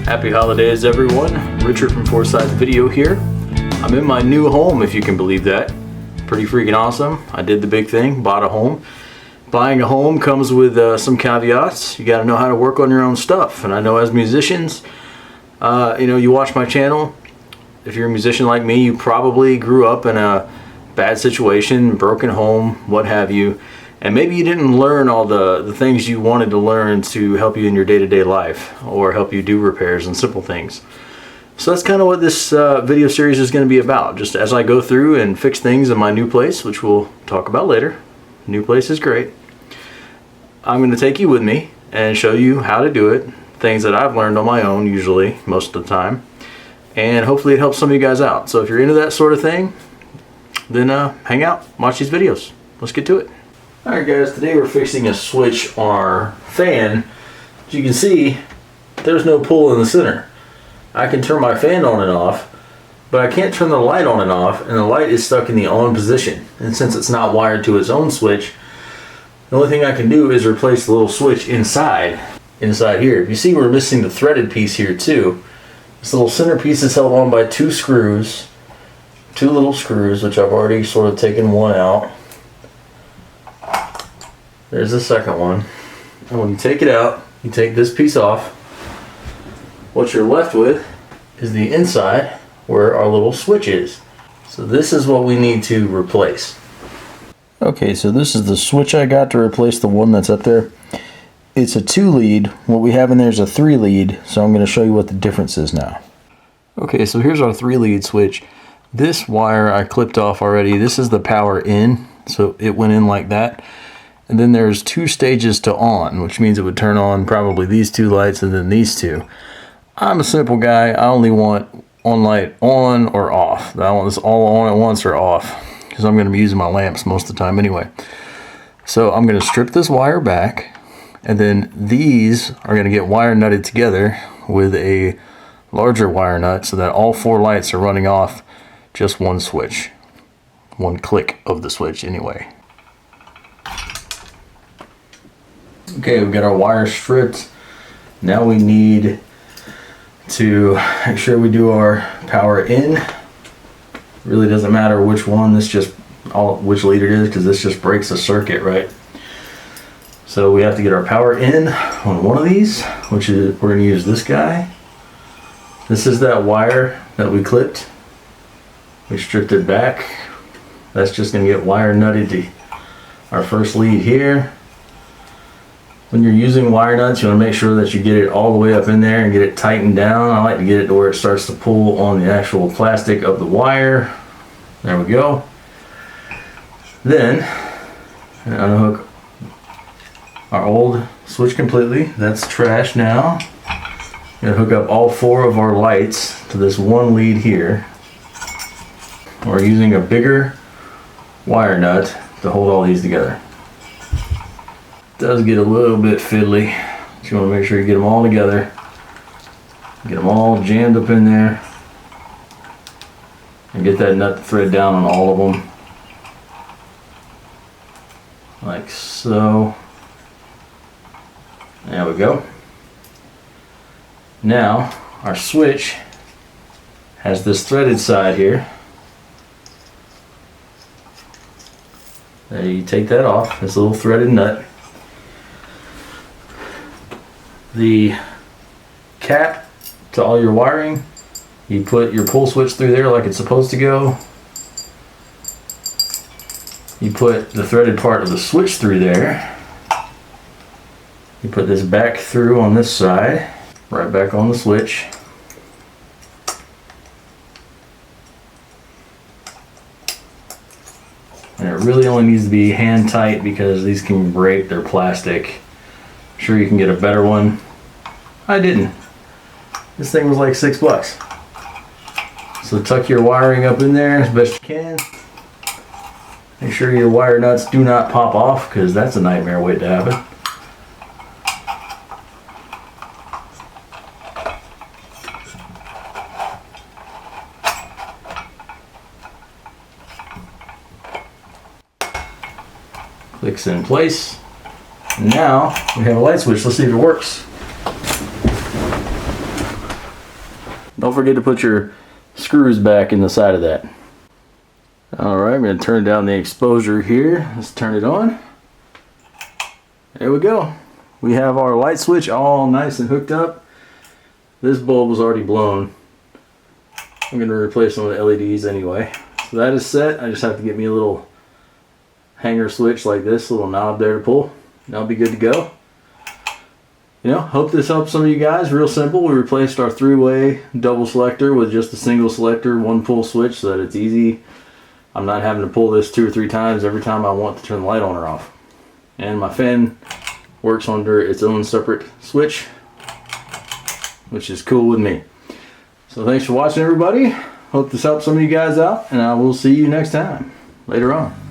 Happy holidays, everyone. Richard from Foresight Video here. I'm in my new home, if you can believe that. Pretty freaking awesome. I did the big thing, bought a home. Buying a home comes with some caveats. You got to know how to work on your own stuff. And I know as musicians, you watch my channel. If you're a musician like me, you probably grew up in a bad situation, broken home, what have you. And maybe you didn't learn all the things you wanted to learn to help you in your day-to-day life or help you do repairs and simple things. So that's kind of what this video series is going to be about. Just as I go through and fix things in my new place, which we'll talk about later. New place is great. I'm going to take you with me and show you how to do it. Things that I've learned on my own, usually, most of the time. And hopefully it helps some of you guys out. So if you're into that sort of thing, then hang out, watch these videos. Let's get to it. Alright guys, today we're fixing a switch on our fan. As you can see, there's no pull in the center. I can turn my fan on and off, but I can't turn the light on and off, and the light is stuck in the on position. And since it's not wired to its own switch, the only thing I can do is replace the little switch inside here. You see we're missing the threaded piece here too. This little center piece is held on by two little screws, which I've already sort of taken one out. There's the second one. And when you take it out, you take this piece off. What you're left with is the inside where our little switch is. So this is what we need to replace. Okay, so this is the switch I got to replace the one that's up there. It's a 2-lead. What we have in there is a 3-lead, so I'm going to show you what the difference is now. Okay, so here's our 3-lead switch. This wire I clipped off already. This is the power in, so it went in like that. And then there's 2 stages to on, which means it would turn on probably these 2 lights and then these 2. I'm a simple guy. I only want one light on or off. I want this all on at once or off, because I'm going to be using my lamps most of the time anyway. So I'm going to strip this wire back, and then these are going to get wire nutted together with a larger wire nut so that all 4 lights are running off just one switch. One click of the switch anyway. Okay, we've got our wire stripped. Now we need to make sure we do our power in. Really doesn't matter which one, which lead it is, because this just breaks the circuit, right? So we have to get our power in on one of these, which is, we're going to use this guy. This is that wire that we clipped. We stripped it back. That's just going to get wire nutted to our first lead here. When you're using wire nuts, you want to make sure that you get it all the way up in there and get it tightened down. I like to get it to where it starts to pull on the actual plastic of the wire. There we go. Then, unhook our old switch completely. That's trash now. We're going to hook up all 4 of our lights to this one lead here. We're using a bigger wire nut to hold all these together. It does get a little bit fiddly. So you want to make sure you get them all together. Get them all jammed up in there. And get that nut thread down on all of them. Like so. There we go. Now, our switch has this threaded side here. There, you take that off, this little threaded nut. The cap to all your wiring, you put your pull switch through there like it's supposed to go. You put the threaded part of the switch through there. You put this back through on this side, right back on the switch. And it really only needs to be hand tight because these can break, they're plastic. I'm sure you can get a better one. I didn't. This thing was like $6. So tuck your wiring up in there as best you can. Make sure your wire nuts do not pop off, because that's a nightmare waiting to happen. Clicks in place. And now we have a light switch. Let's see if it works. Don't forget to put your screws back in the side of that. Alright, I'm going to turn down the exposure here. Let's turn it on. There we go. We have our light switch all nice and hooked up. This bulb was already blown. I'm going to replace some of the LEDs anyway. So that is set. I just have to get me a little hanger switch like this, little knob there to pull. And I'll be good to go. You know, hope this helps some of you guys. Real simple. We replaced our 3-way double selector with just a single selector, 1 pull switch, so that it's easy. I'm not having to pull this 2 or 3 times every time I want to turn the light on or off. And my fan works under its own separate switch, which is cool with me. So thanks for watching, everybody. Hope this helps some of you guys out, and I will see you next time. Later on.